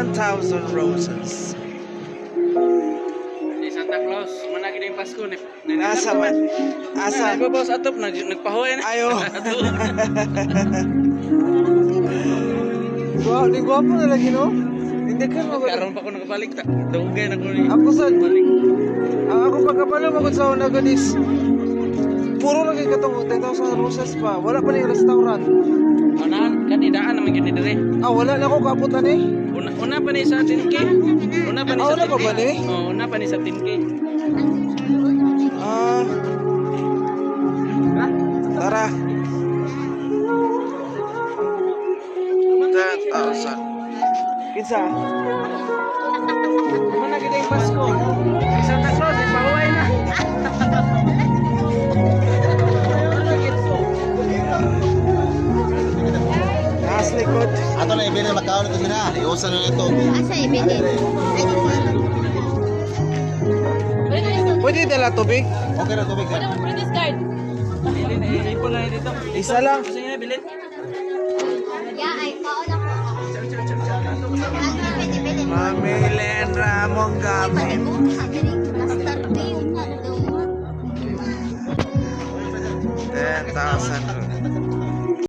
1,000 roses. Di Santa Claus, managi na yung Pasko. Asa man? Asa? Nagbabawas atop, nagpahuay na. Ayo. Wow, di gwapo na lagi, no? Hindi ka mo. Karoon pa ako nakabalik. Dugay na ko ni. Ako sa... balik. Ako pagkapala magod sa una gadis. Puro lagi katong 10,000 roses pa. Wala pa na yung restaurant. Unahan, kanidaan naman yun dire. Wala na ako kaputan eh. Una pa ni sa 10K. Una pa ni sa Wala 10K. pa ba ni? Oo, una pa ni sa 10K. Tara. 10,000. Kinsa? Managi na yung Pasko. Di Santa Claus, nagpahuay na. Nasa likod. Ato na ibili makaon ito sila. Iusan na ito. Asa ibili? Pwede dala tubig? Okay na tubig sir. Ipon na dito. Isa lang. Gusto niyo na bilhin? Yeah, ay pauna ko. Ano ibili? Mamili Ramong gamit.